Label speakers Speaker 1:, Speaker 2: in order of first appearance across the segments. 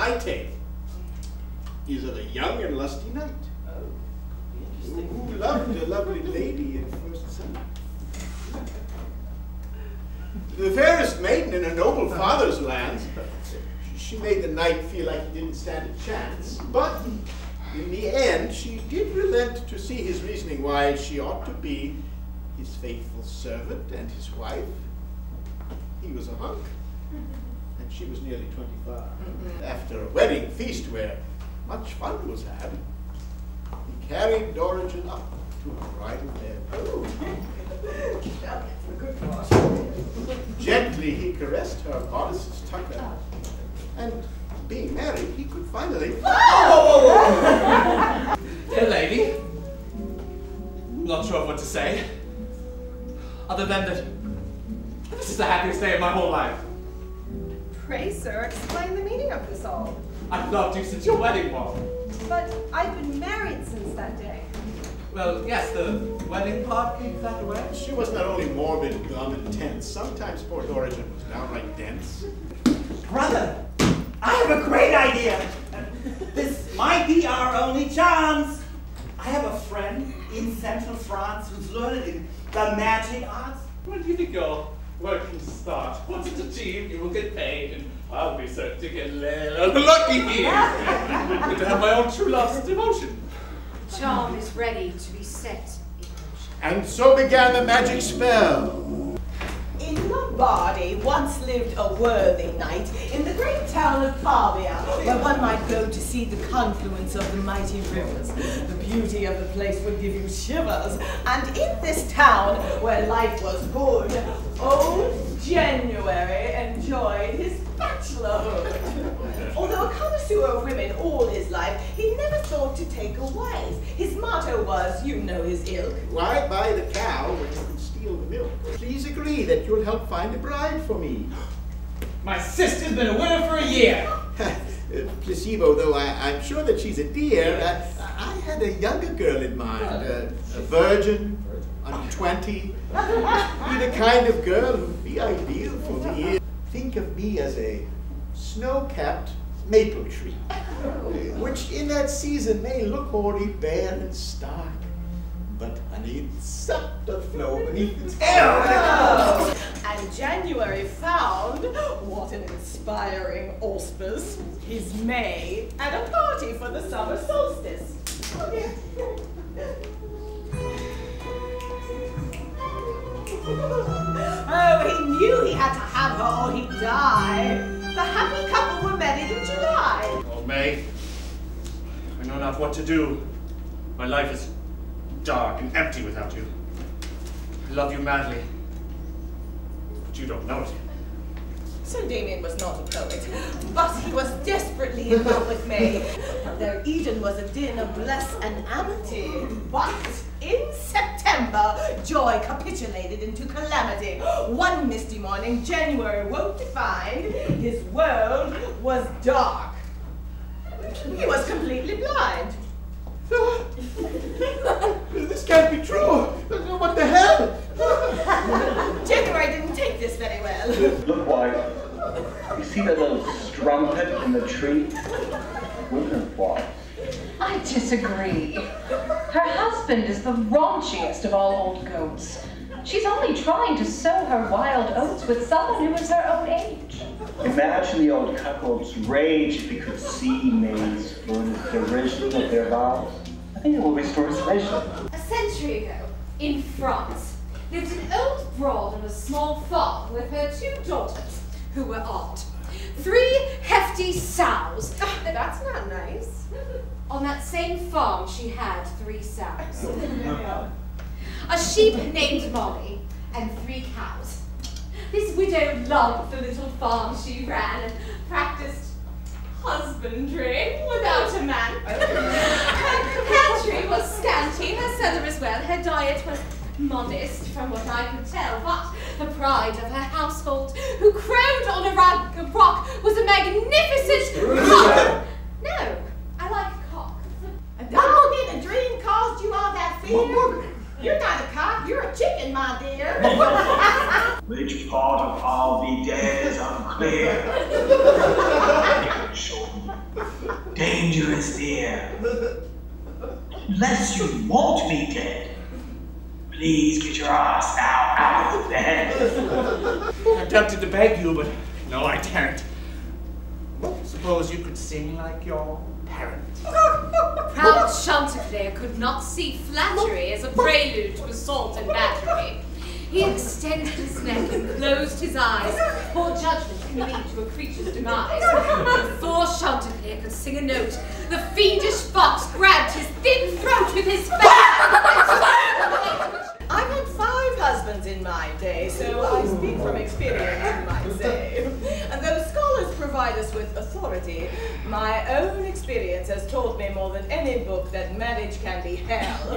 Speaker 1: I take is of a young and lusty knight who loved a lovely lady at first sight. The fairest maiden in a noble father's lands, she made the knight feel like he didn't stand a chance, but in the end she did relent to see his reasoning why she ought to be his faithful servant and his wife. He was a hunk, and she was nearly 25. After a wedding feast where much fun was had, he carried Dorigen up to a bridal bed. Gently he caressed her bodice's tucker, and being married, he could finally...
Speaker 2: Oh! Dear lady, not sure what to say, other than that this is the happiest day of my whole life.
Speaker 3: Pray, sir, explain the meaning of this all.
Speaker 2: I've loved you since your wedding ball.
Speaker 3: But I've been married since that day.
Speaker 2: Well, yes, the wedding part gave that away.
Speaker 1: She was not only morbid, glum, and tense. Sometimes poor Dorigen was downright dense.
Speaker 4: Brother, I have a great idea. This might be our only chance. I have a friend in central France who's learned in the magic arts.
Speaker 2: When do you think your work can start? Once it's achieved, you will get paid, and I'll be certain to get lucky here. And to have my own true love's devotion.
Speaker 5: Charm is ready to be set in motion.
Speaker 1: And so began the magic spell.
Speaker 6: In Lombardy once lived a worthy knight in the great town of Pavia, where one might go to see the confluence of the mighty rivers. The beauty of the place would give you shivers. And in this town, where life was good, old January enjoyed his bachelorhood. Although a connoisseur of women all his life, he never thought to take a wife. His motto was, you know his ilk.
Speaker 1: Why buy the cow when you can steal the milk? Please agree that you'll help find a bride for me.
Speaker 4: My sister's been a widow for a year.
Speaker 1: Placebo, though I'm sure that she's a dear, I had a younger girl in mind, a virgin, under 20, be the kind of girl who'd be ideal for me. Think of me as a snow-capped maple tree, which in that season may look hoary, bare, and stark, but honey, it's sucked to flow beneath its air.
Speaker 6: And January found, what an inspiring auspice, his May at a party for the summer solstice. Oh, he knew he had to have her or he'd die. The happy couple were married in July.
Speaker 2: Oh, May, I know not what to do. My life is dark and empty without you. I love you madly, but you don't know it.
Speaker 6: Sir Damien was not a poet, but he was desperately in love with May. Their Eden was a din of bliss and amity. But in September, joy capitulated into calamity. One misty morning, January woke to find his world was dark. He was completely blind.
Speaker 1: This can't be true. What the hell?
Speaker 6: January didn't take this very well.
Speaker 7: Look, wife. You see that little strumpet in the tree? Women wife.
Speaker 5: I disagree. Her husband is the raunchiest of all old goats. She's only trying to sow her wild oats with someone who is her own age.
Speaker 7: Imagine the old cuckold's rage if he could see May's furtive derision of their vows. I think it will restore his vision.
Speaker 5: A century ago, in France, lived an old broad on a small farm with her 2 daughters, who were armed. 3 hefty sows.
Speaker 3: That's not nice.
Speaker 5: On that same farm, she had 3 sows. A sheep named Molly, and 3 cows. This widow loved the little farm she ran and practiced husbandry without a man. Her pantry was scanty, her cellar as well, her diet was modest from what I could tell, but the pride of her household, who crowed on a rock, was a magnificent cock. No, I like cock.
Speaker 6: A dog in a dream caused you all that fear? You're not a cock, you're a chicken, my dear.
Speaker 7: Which part of all the day is unclear?
Speaker 8: dangerous dear. Unless you want me dead, please get your ass now out of bed.
Speaker 2: I'm tempted to beg you, but no, I daren't. Suppose you could sing like your parents.
Speaker 5: Proud Chanticleer could not see flattery as a prelude to assault and battery. He extended his neck and closed his eyes. Poor judgment can lead to a creature's demise. Before Chanticleer could sing a note, the fiendish fox grabbed his thin throat with his face.
Speaker 6: I've had 5 husbands in my day, so I speak from experience, you might say. And though scholars provide us with authority, my own experience has taught me more than any book that marriage can be hell.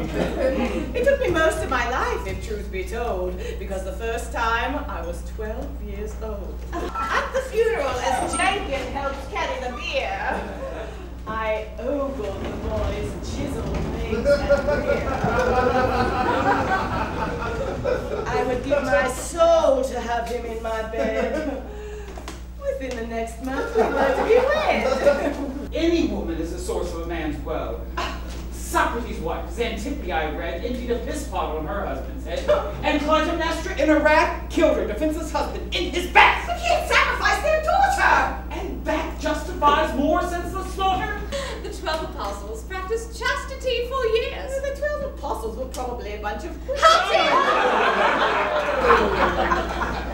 Speaker 6: It took me most of my life, if truth be told, because the first time I was 12 years old. At the funeral, as Jenkins helped carry the bier, I ogled the boy's chiseled face and rear. I would give my soul to have him in my bed. Within the next month, we were to be wed.
Speaker 9: Any woman is the source of a man's woe. Socrates' wife, Xantippe, I read, emptied a piss pot on her husband's head, and Clytemnestra, in a wrath, killed her defenseless husband in his bath.
Speaker 6: But he had sacrificed their daughter!
Speaker 9: And that justifies more senseless slaughter?
Speaker 5: The 12 apostles practiced chastity for years.
Speaker 6: The 12 apostles were probably a bunch of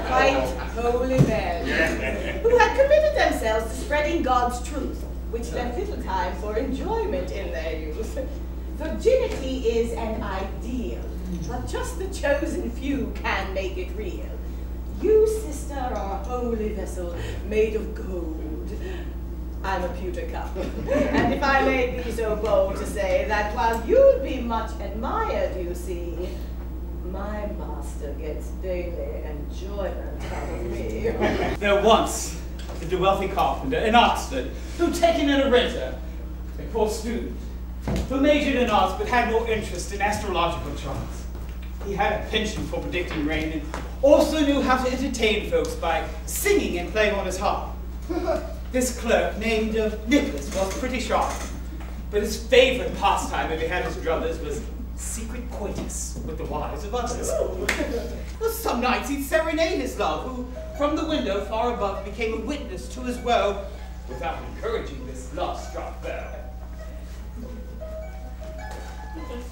Speaker 6: quite holy men who had committed themselves to spreading God's truth, which left little time for enjoyment in their youth. Virginity is an ideal, but just the chosen few can make it real. You, sister, are a holy vessel made of gold. I'm a pewter cup. And if I may be so bold to say that while you'd be much admired, you see, my master gets daily enjoyment out of me.
Speaker 9: There once lived a wealthy carpenter in Oxford who, taken in a renter, a poor student, who majored in arts but had more interest in astrological charts. He had a penchant for predicting rain and also knew how to entertain folks by singing and playing on his harp. This clerk, named Nicholas, was pretty sharp, but his favorite pastime, if he had his druthers, was secret coitus with the wives of others. Well, some nights he'd serenade his love, who, from the window far above, became a witness to his woe, without encouraging this love-struck bell.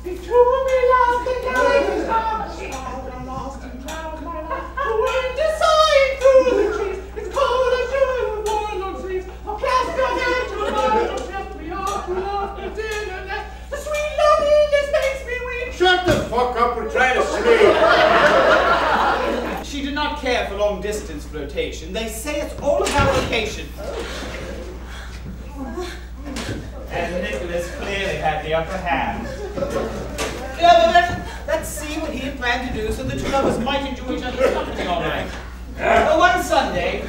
Speaker 9: He told me last night his heart was lost and drowned my life. The wind is sighing through the trees. It's cold as joy with warlord sleeves. I'll cast your hand to the light. I'll shut me off to love the dinner net. The sweet loveliness makes me weep.
Speaker 1: Shut the fuck up and try to sleep.
Speaker 9: She did not care for long-distance flirtation. They say it's all about location. And Nicholas clearly had the upper hand. Let's see what he had planned to do so the two lovers might enjoy each other's company all night. One Sunday,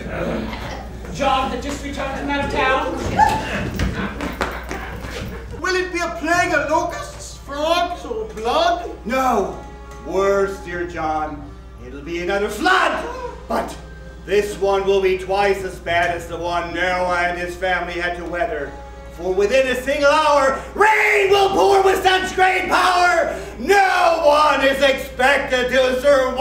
Speaker 9: John had just returned from out of town.
Speaker 1: Will it be a plague of locusts, frogs, or blood?
Speaker 10: No. Worse, dear John. It'll be another flood. But this one will be twice as bad as the one Noah and his family had to weather. For within a single hour, rain will pour with such great power, no one is expected to survive.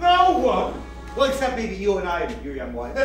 Speaker 9: No one?
Speaker 10: Well, except maybe you and I, your young wife.